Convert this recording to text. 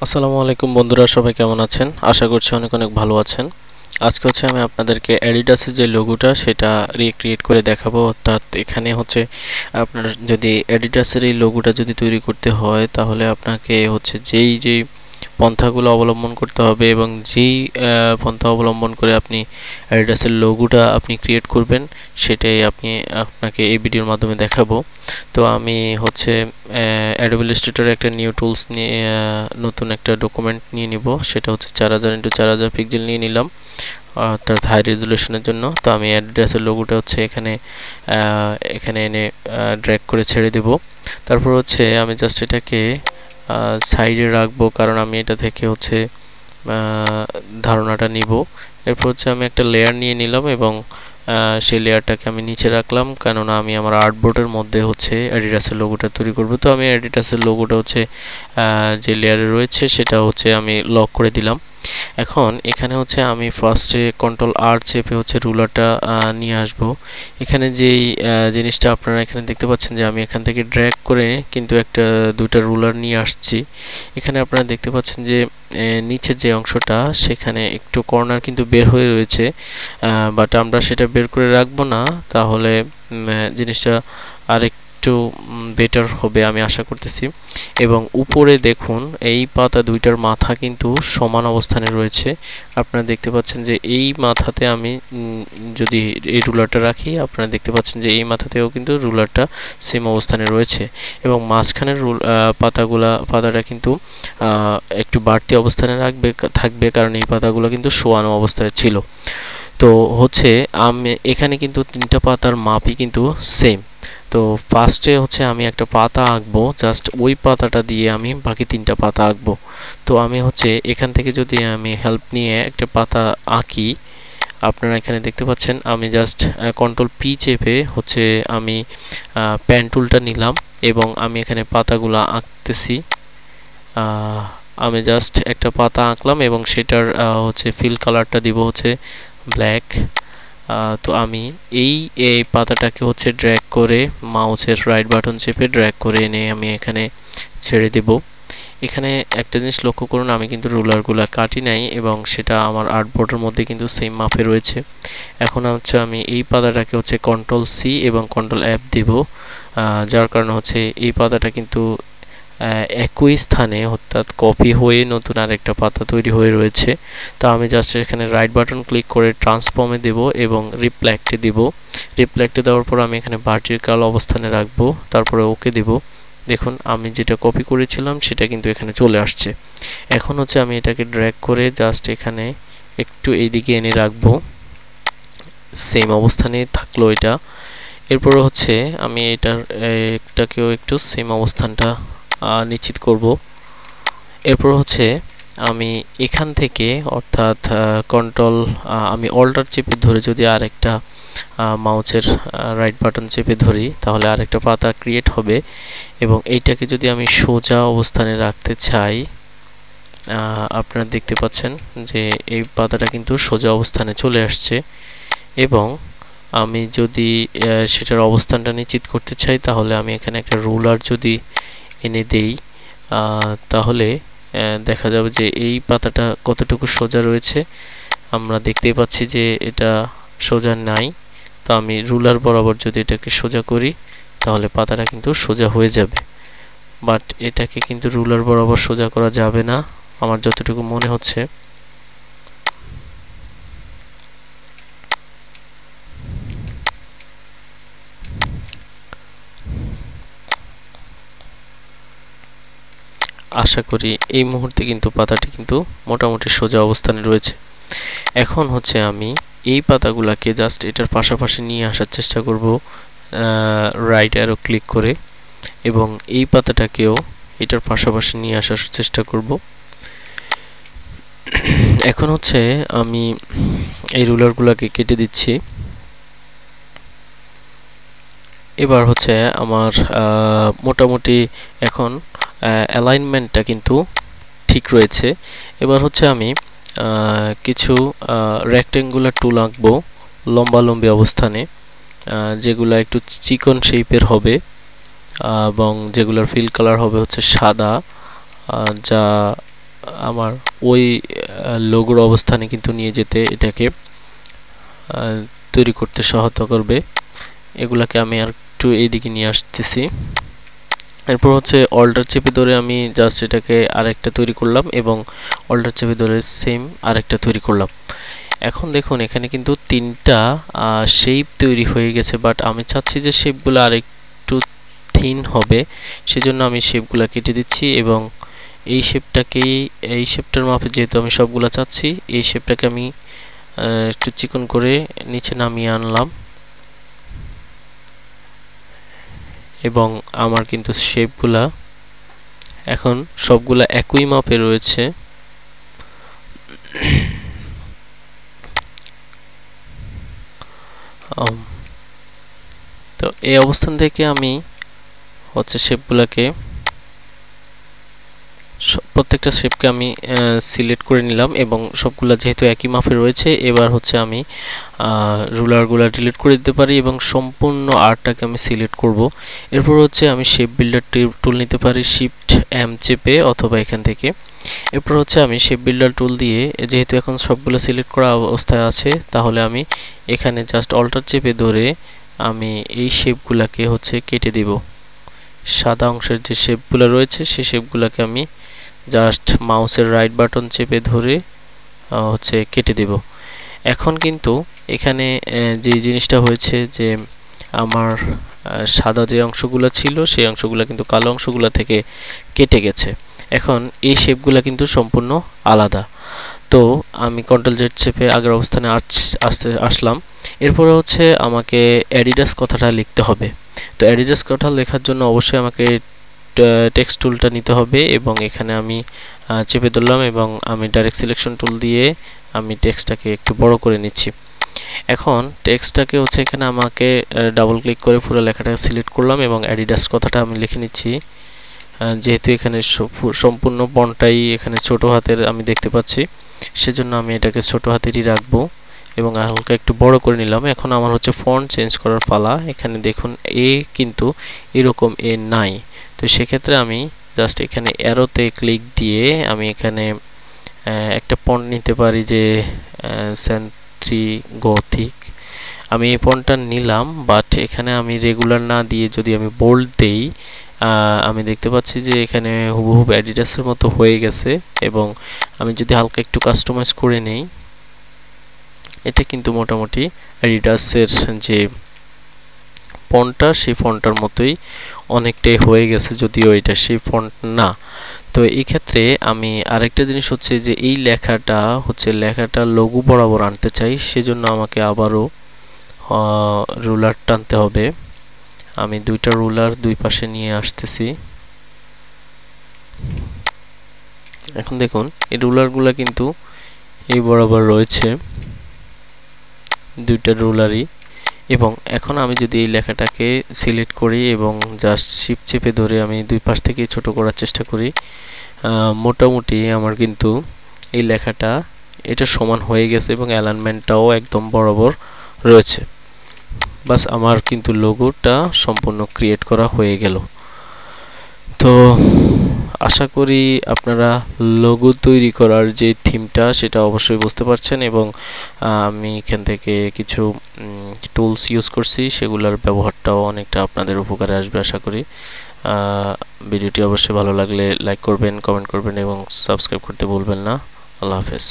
আসসালামু আলাইকুম বন্ধুরা, সবাই কেমন আছেন? আশা করছি অনেক অনেক ভালো আছেন। আজকে আমি আপনাদেরকে অ্যাডিডাসের যে লোগোটা সেটা রিক্রিয়েট করে দেখাবো। অর্থাৎ এখানে আপনার যদি অ্যাডিডাসের এই লোগোটা যদি তৈরি করতে হয় তাহলে আপনাকে যেই পন্থাগুলো অবলম্বন করতে হবে এবং যেই পন্থা অবলম্বন করে আপনি অ্যাডিডাসের লোগোটা আপনি ক্রিয়েট করবেন সেটাই আপনাকে এই ভিডিওর মাধ্যমে দেখাবো। তো আমি অ্যাডোবি ইলাস্ট্রেটরে একটা নিউ টুলস নিয়ে নতুন একটা ডকুমেন্ট নিয়ে নিব। সেটা 4000x4000 পিক্সেল নিয়ে নিলাম অর্থাৎ হাই রেজুলেশনের জন্য। তো আমি অ্যাডিডাসের লোগোটা এখানে এনে ড্র্যাগ করে ছেড়ে দেব। তারপর আমি জাস্ট এটাকে সাইডে রাখবো, কারণ আমি এটা থেকে ধারণাটা নিব। এরপর আমি একটা লেয়ার নিয়ে নিলাম এবং সেই লেয়ারটাকে আমি নিচে রাখলাম, কেননা আমি আমার আর্টবোর্ডের মধ্যে অ্যাডিডাসের লোগোটা তৈরি করব। তো আমি অ্যাডিডাসের লোগোটা যে লেয়ারে রয়েছে সেটা আমি লক করে দিলাম। এখন এখানে আমি ফার্স্টে কন্ট্রোল আর চেপে রুলারটা নিয়ে আসব। এখানে যেই জিনিসটা আপনারা এখানে দেখতে পাচ্ছেন যে আমি এখান থেকে ড্র্যাগ করে কিন্তু দুইটা রুলার নিয়ে আসছি। এখানে আপনারা দেখতে পাচ্ছেন যে নিচের যে অংশটা সেখানে একটু কর্নার কিন্তু বের হয়ে রয়েছে, বাট আমরা সেটা বের করে রাখবো না, তাহলে জিনিসটা আরেকটু বেটার হবে আমি আশা করতেছি। এবং উপরে দেখুন এই পাতা দুইটার মাথা কিন্তু সমান অবস্থানে রয়েছে। আপনারা দেখতে পাচ্ছেন যে এই মাথাতে আমি যদি এই রুলারটা রাখি, আপনারা দেখতে পাচ্ছেন যে এই মাথাতেও কিন্তু রুলারটা সেম অবস্থানে রয়েছে এবং মাঝখানের পাতাটা কিন্তু একটু বাড়তি অবস্থানে থাকবে, কারণ এই পাতাগুলো কিন্তু শোয়ানো অবস্থায় ছিল। তো আমি এখানে কিন্তু তিনটা পাতার মাপই কিন্তু সেম। তো ফার্স্টে আমি একটা পাতা আঁকবো, জাস্ট ওই পাতাটা দিয়ে আমি বাকি তিনটা পাতা আঁকবো। তো আমি এখান থেকে যদি আমি হেল্প নিয়ে একটা পাতা আঁকি, আপনারা এখানে দেখতে পাচ্ছেন আমি জাস্ট কন্ট্রোল পি চেপে আমি পেন টুলটা নিলাম এবং আমি এখানে পাতাগুলো আঁকতেছি। আমি জাস্ট একটা পাতা আঁকলাম এবং সেটার ফিল কালারটা দিব ব্ল্যাক। তো আমি এই পাতাটাকে ড্র্যাগ করে মাউসের রাইট বাটন চেপে ড্র্যাগ করে এনে আমি এখানে ছেড়ে দেব। এখানে একটা জিনিস লক্ষ্য করুন, আমি কিন্তু রুলারগুলো কাটি নাই এবং সেটা আমার আর্টবোর্ডের মধ্যে কিন্তু সেম মাপে রয়েছে। এখন আমি এই পাতাটাকে কন্ট্রোল সি এবং কন্ট্রোল এফ দিব, যার কারণে এই পাতাটা কিন্তু একই স্থানে অর্থাৎ কপি হয়ে নতুন আরেকটা পাতা তৈরি হয়ে রয়েছে। তো আমি জাস্ট এখানে রাইট বাটন ক্লিক করে ট্রান্সফর্মে দেব এবং রিফ্লেক্টে দিব। রিফ্লেক্টে দেওয়ার পর আমি এখানে ভার্টিক্যাল অবস্থানে রাখবো, তারপরে ওকে দিব। দেখুন আমি যেটা কপি করেছিলাম সেটা কিন্তু এখানে চলে আসছে। এখন আমি এটাকে ড্র্যাগ করে জাস্ট এখানে একটু এইদিকে এনে রাখবো, সেম অবস্থানে থাকলো এটা। এরপরে আমি এটাকেও একটু সেম অবস্থানটা নিশ্চিত করব। এরপর আমি এখান থেকে অর্থাৎ কন্ট্রোল আমি অল্টার চেপে ধরে যদি আরেকটা মাউসের রাইট বাটন চেপে ধরি তাহলে আরেকটা পাতা ক্রিয়েট হবে এবং এইটাকে যদি আমি সোজা অবস্থানে রাখতে চাই, আপনারা দেখতে পাচ্ছেন যে এই পাতাটা কিন্তু সোজা অবস্থানে চলে আসছে। এবং আমি যদি সেটার অবস্থানটা নিশ্চিত করতে চাই তাহলে আমি এখানে একটা রুলার যদি এনে দেই, তাহলে দেখা যাবে যে এই পাতাটা কতটুকু সোজা রয়েছে। আমরা দেখতেই পাচ্ছি যে এটা সোজা নাই। তো আমি রুলার বরাবর যদি এটাকে সোজা করি তাহলে পাতাটা কিন্তু সোজা হয়ে যাবে, বাট এটাকে কিন্তু রুলার বরাবর সোজা করা যাবে না আমার যতটুকু মনে হচ্ছে। আশা করি এই মুহূর্তে কিন্তু পাতাটি কিন্তু মোটামুটি সোজা অবস্থানে রয়েছে। এখন আমি এই পাতাগুলোকে জাস্ট এটার পাশাপাশি নিয়ে আসার চেষ্টা করব রাইট অ্যারো ক্লিক করে, এবং এই পাতাটাকেও এটার পাশাপাশি নিয়ে আসার চেষ্টা করব। এখন আমি এই রুলারগুলোকে কেটে দিচ্ছি। এবার আমার মোটামুটি এখন অ্যালাইনমেন্টটা কিন্তু ঠিক রয়েছে। এবার আমি কিছু রেক্টেঙ্গুলার টুল আঁকবো লম্বালম্বি অবস্থানে, যেগুলো একটু চিকন শেপের হবে এবং যেগুলোর ফিল কালার হবে সাদা, যা আমার ওই লোগোর অবস্থানে কিন্তু নিয়ে যেতে এটাকে তৈরি করতে সহায়তা করবে। এগুলাকে আমি আর একটু এইদিকে নিয়ে আসতেছি। এরপর হচ্ছে অল্টার চেপে ধরে আমি জাস্ট এটাকে আরেকটা তৈরি করলাম এবং অল্টার চেপে ধরে সেম আরেকটা তৈরি করলাম। এখন দেখুন এখানে কিন্তু 3টা শেপ তৈরি হয়ে গেছে, বাট আমি চাচ্ছি যে শেপগুলো আরেকটু থিন হবে, সেজন্য আমি শেপগুলো কেটে দিচ্ছি এবং এই শেপটার মাপে যেহেতু আমি সবগুলা চাচ্ছি, এই শেপটাকে আমি একটু চিকন করে নিচে নামিয়ে আনলাম এবং আমার কিন্তু শেপগুলা এখন সবগুলা একই মাপে রয়েছে। তো এই অবস্থান থেকে আমি হচ্ছে শেপগুলাকে প্রত্যেকটা শেপকে আমি সিলেক্ট করে নিলাম এবং সবগুলা যেহেতু একই মাপে রয়েছে, এবার হচ্ছে আমি রুলারগুলা ডিলিট করে দিতে পারি এবং সম্পূর্ণ আর্টটাকে আমি সিলেক্ট করব। এরপর হচ্ছে আমি শেপ বিল্ডার টুল নিতে পারি শিফট এম চেপে অথবা এখান থেকে। এরপর হচ্ছে আমি শেপ বিল্ডার টুল দিয়ে, যেহেতু এখন সবগুলো সিলেক্ট করা অবস্থায় আছে, তাহলে আমি এখানে জাস্ট অল্টার চেপে ধরে আমি এই শেপগুলাকে হচ্ছে কেটে দিব। সাদা অংশের যে শেপগুলো রয়েছে সেই শেপগুলোকে আমি জাস্ট মাউসের রাইট বাটন চেপে ধরে হচ্ছে কেটে দেব। এখন কিন্তু এখানে যে জিনিসটা হয়েছে যে আমার সাদা যে অংশগুলো ছিল সেই অংশগুলো কিন্তু কালো অংশগুলো থেকে কেটে গেছে। এখন এই শেপগুলো কিন্তু সম্পূর্ণ আলাদা। তো আমি কন্ট্রোল জেড চেপে আগের অবস্থানে আসলাম। এরপরে হচ্ছে আমাকে অ্যাডিডাস কথাটা লিখতে হবে। তো অ্যাডিডাস কথা লেখার জন্য অবশ্যই আমাকে টেক্সট টুলটা নিতে হবে এবং এখানে আমি চেপে ধরলাম এবং আমি ডাইরেক্ট সিলেকশন টুল দিয়ে আমি টেক্সটটাকে একটু বড় করে নিচ্ছি। এখন টেক্সটটাকে হচ্ছে এখানে আমাকে ডাবল ক্লিক করে পুরো লেখাটাকে সিলেক্ট করলাম এবং অ্যাডিডাস কথাটা আমি লিখে নিচ্ছি। যেহেতু এখানে সম্পূর্ণ ফন্টটাই এখানে ছোট হাতের আমি দেখতে পাচ্ছি, সেজন্য আমি এটাকে ছোট হাতেরই রাখবো এবং হালকা একটু বড় করে নিলাম। এখন আমার হচ্ছে ফন্ট চেঞ্জ করার পালা। এখানে দেখুন এ কিন্তু এরকম এ নাই, তো সেক্ষেত্রে আমি জাস্ট এখানে অ্যারোতে ক্লিক দিয়ে আমি এখানে একটা ফন্ট নিতে পারি যে সেন্ট্রি গথিক। আমি এই ফন্টটা নিলাম, বাট এখানে আমি রেগুলার না দিয়ে যদি আমি বোল্ড দেই, আমি দেখতে পাচ্ছি যে এখানে হুবহু অ্যাডিডাসের মতো হয়ে গেছে এবং আমি যদি হালকা একটু কাস্টমাইজ করে নেই, এটা কিন্তু মোটামুটি অ্যাডিডাসের যে ফন্টটা সেই ফন্টটার মতোই অনেকটাই হয়ে গেছে, যদিও এটা সেই ফন্ট না। তো এই ক্ষেত্রে আমি আরেকটা জিনিস হচ্ছে যে এই লেখাটা লঘু বরাবর আনতে চাই, সেজন্য আমাকে আবারও রুলার টানতে হবে। আমি দুইটা রুলার দুই পাশে নিয়ে আসতেছি। এখন দেখুন এই রুলারগুলো কিন্তু এই বরাবর রয়েছে দুইটা রুলারই, এবং এখন আমি যদি এই লেখাটাকে সিলেক্ট করি এবং জাস্ট শিফট চেপে ধরে আমি দুই পাশ থেকে ছোট করার চেষ্টা করি, মোটামুটি আমার কিন্তু এই লেখাটা এটা সমান হয়ে গেছে এবং অ্যালাইনমেন্টটাও একদম বরাবর রয়েছে। বাস আমার কিন্তু লোগোটা সম্পূর্ণ ক্রিয়েট করা হয়ে গেল। তো আশা করি আপনারা লোগো তৈরি করার যে থিমটা সেটা অবশ্যই বুঝতে পারছেন এবং আমি এখান থেকে কিছু টুলস ইউজ করছি, সেগুলোর ব্যবহারটাও অনেকটা আপনাদের উপকারে আসবে আশা করি। ভিডিওটি অবশ্যই ভালো লাগলে লাইক করবেন, কমেন্ট করবেন এবং সাবস্ক্রাইব করতে ভুলবেন না। আল্লাহ হাফেজ।